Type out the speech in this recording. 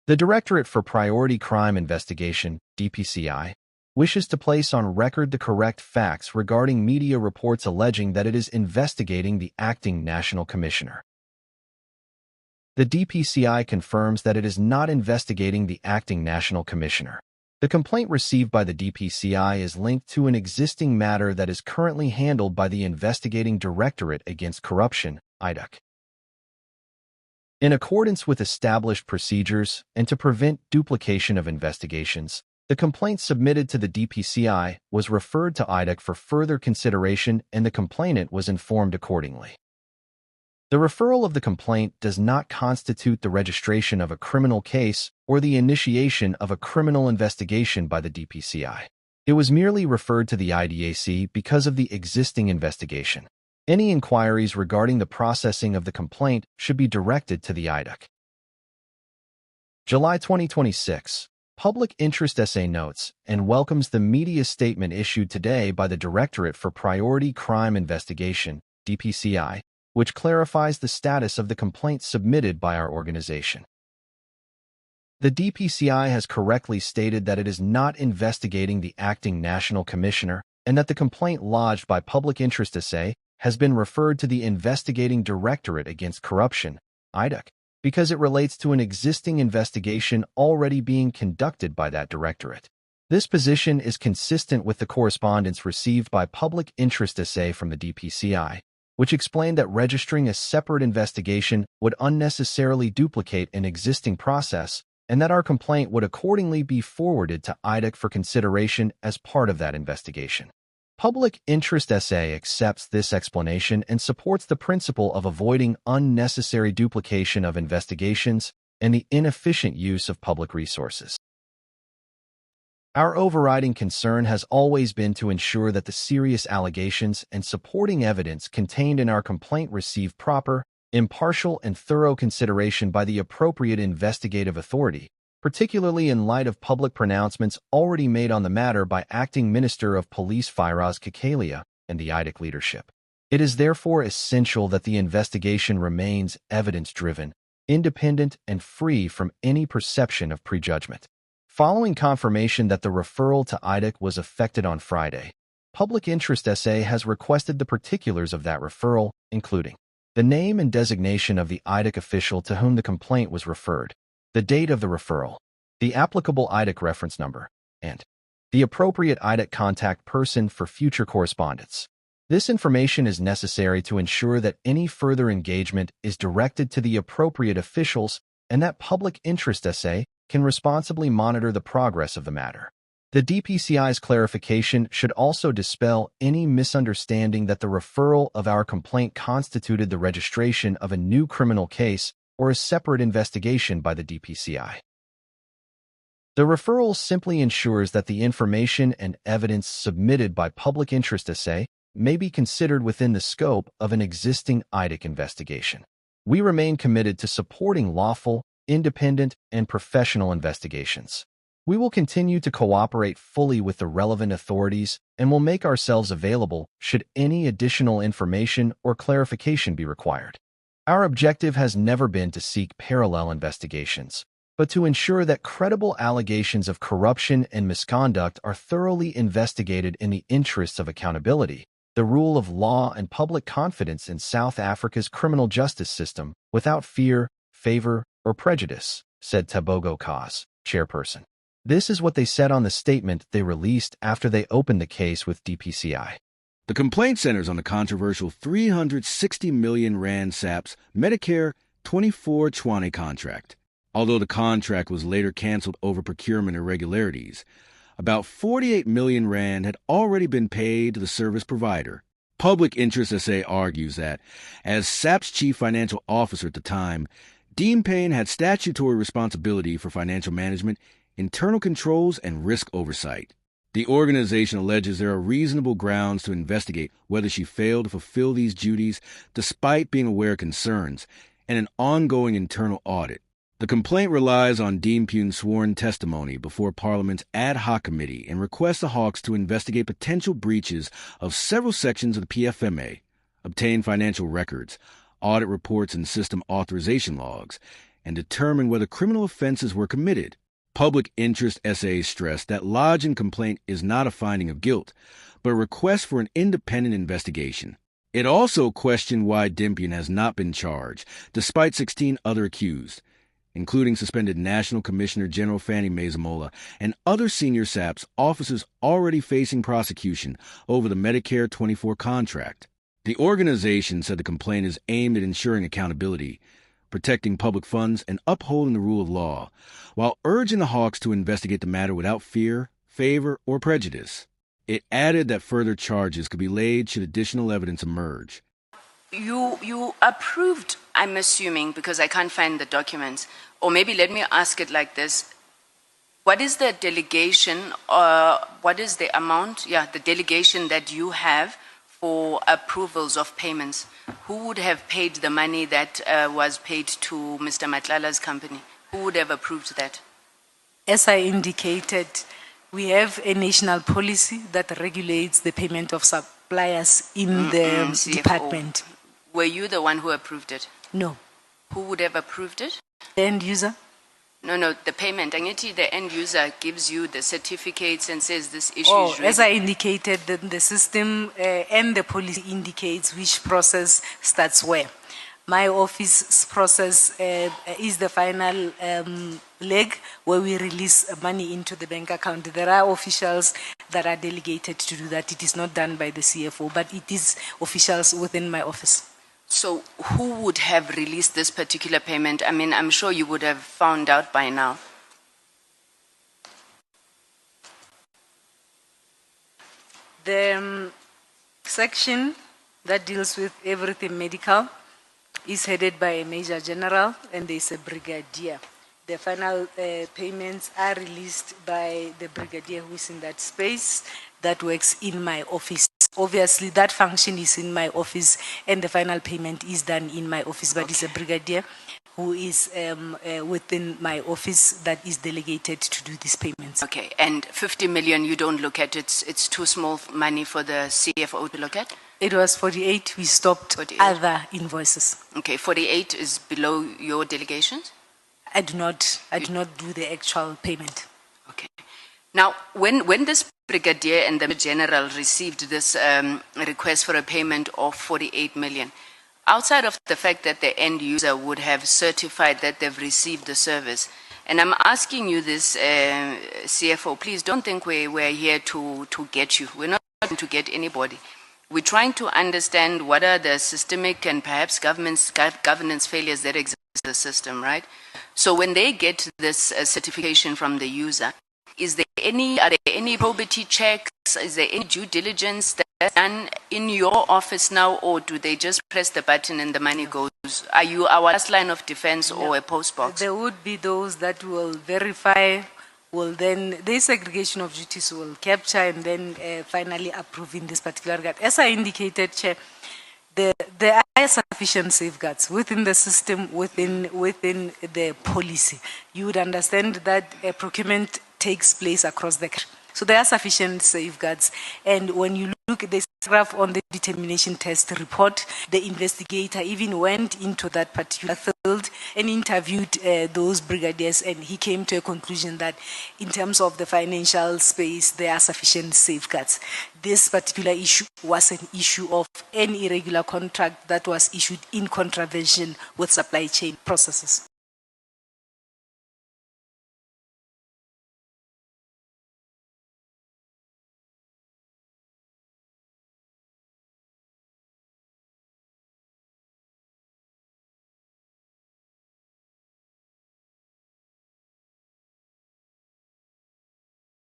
The Directorate for Priority Crime Investigation, DPCI, wishes to place on record the correct facts regarding media reports alleging that it is investigating the acting National Commissioner. The DPCI confirms that it is not investigating the acting National Commissioner. The complaint received by the DPCI is linked to an existing matter that is currently handled by the Investigating Directorate Against Corruption, HAWKS. In accordance with established procedures and to prevent duplication of investigations, the complaint submitted to the DPCI was referred to HAWKS for further consideration, and the complainant was informed accordingly. The referral of the complaint does not constitute the registration of a criminal case or the initiation of a criminal investigation by the DPCI. It was merely referred to the IDAC because of the existing investigation. Any inquiries regarding the processing of the complaint should be directed to the HAWKS. July 2026. Public Interest SA notes and welcomes the media statement issued today by the Directorate for Priority Crime Investigation, DPCI, which clarifies the status of the complaint submitted by our organization. The DPCI has correctly stated that it is not investigating the acting National Commissioner and that the complaint lodged by Public Interest SA has been referred to the Investigating Directorate Against Corruption, HAWKS, because it relates to an existing investigation already being conducted by that directorate. This position is consistent with the correspondence received by Public Interest SA from the DPCI, which explained that registering a separate investigation would unnecessarily duplicate an existing process and that our complaint would accordingly be forwarded to HAWKS for consideration as part of that investigation. Public Interest SA accepts this explanation and supports the principle of avoiding unnecessary duplication of investigations and the inefficient use of public resources. Our overriding concern has always been to ensure that the serious allegations and supporting evidence contained in our complaint receive proper, impartial, and thorough consideration by the appropriate investigative authority, particularly in light of public pronouncements already made on the matter by Acting Minister of Police Firoz Kakalia and the HAWKS leadership. It is therefore essential that the investigation remains evidence-driven, independent, and free from any perception of prejudgment. Following confirmation that the referral to HAWKS was effected on Friday, Public Interest SA has requested the particulars of that referral, including the name and designation of the HAWKS official to whom the complaint was referred, the date of the referral, the applicable HAWKS reference number, and the appropriate HAWKS contact person for future correspondence. This information is necessary to ensure that any further engagement is directed to the appropriate officials and that Public Interest SA can responsibly monitor the progress of the matter. The DPCI's clarification should also dispel any misunderstanding that the referral of our complaint constituted the registration of a new criminal case or a separate investigation by the DPCI. The referral simply ensures that the information and evidence submitted by Public Interest SA may be considered within the scope of an existing HAWKS investigation. We remain committed to supporting lawful, independent, and professional investigations. We will continue to cooperate fully with the relevant authorities and will make ourselves available should any additional information or clarification be required. Our objective has never been to seek parallel investigations, but to ensure that credible allegations of corruption and misconduct are thoroughly investigated in the interests of accountability, the rule of law, and public confidence in South Africa's criminal justice system without fear, favor, or prejudice, said Tebogo Kaz, chairperson. This is what they said on the statement they released after they opened the case with DPCI. The complaint centers on the controversial 360 million rand SAPS Medicare 24/20 contract. Although the contract was later canceled over procurement irregularities, about 48 million rand had already been paid to the service provider. Public Interest SA argues that, as SAP's chief financial officer at the time, Dean Payne had statutory responsibility for financial management, internal controls, and risk oversight. The organization alleges there are reasonable grounds to investigate whether she failed to fulfill these duties despite being aware of concerns and an ongoing internal audit. The complaint relies on Dean Payne's sworn testimony before Parliament's ad hoc committee and requests the HAWKS to investigate potential breaches of several sections of the PFMA, obtain financial records, audit reports and system authorization logs, and determine whether criminal offenses were committed. Public interest essays stress that lodging complaint is not a finding of guilt, but a request for an independent investigation. It also questioned why Dimpian has not been charged, despite 16 other accused, including suspended National Commissioner General Fanny Mazamola and other senior SAPS officers already facing prosecution over the Medicare 24 contract. The organization said the complaint is aimed at ensuring accountability, protecting public funds, and upholding the rule of law, while urging the HAWKS to investigate the matter without fear, favor, or prejudice. It added that further charges could be laid should additional evidence emerge. You approved, I'm assuming, because I can't find the documents, or maybe let me ask it like this. What is the delegation, what is the amount, the delegation that you have for approvals of payments? Who would have paid the money that was paid to Mr. Matlala's company? Who would have approved that? As I indicated, we have a national policy that regulates the payment of suppliers in the CFO. department. Were you the one who approved it? No. Who would have approved it? The end user? No, the payment. The end user gives you the certificates and says this issue is ready. As I indicated, the system and the policy indicates which process starts where. My office's process is the final leg where we release money into the bank account. There are officials that are delegated to do that. It is not done by the CFO, but it is officials within my office. So who would have released this particular payment? I mean, I'm sure you would have found out by now. The section that deals with everything medical is headed by a Major General and there's a Brigadier. The final payments are released by the Brigadier who is in that space that works in my office. Obviously, that function is in my office and the final payment is done in my office, but it's a Brigadier who is within my office that is delegated to do these payments. Okay, and 50 million you don't look at, it's too small money for the CFO to look at? It was 48, we stopped 48. Other invoices. Okay, 48 is below your delegations? I do not do the actual payment. Okay. Now, when this Brigadier and the General received this request for a payment of 48 million, outside of the fact that the end user would have certified that they've received the service, and I'm asking you this, CFO, please don't think we're here to get you. We're not trying to get anybody. We're trying to understand what are the systemic and perhaps governance failures that exist in the system, right? So when they get this certification from the user, are there any probity checks? Is there any due diligence that's done in your office now, or do they just press the button and the money goes? Are you our last line of defense or a post box? There would be those that will verify, will then, the segregation of duties will capture and then finally approve in this particular regard. As I indicated, Chair, there are sufficient safeguards within the system, within the policy. You would understand that procurement takes place across the country. So there are sufficient safeguards. And when you look at this graph on the determination test report, the investigator even went into that particular field and interviewed those brigadiers, and he came to a conclusion that in terms of the financial space, there are sufficient safeguards. This particular issue was an issue of an irregular contract that was issued in contravention with supply chain processes.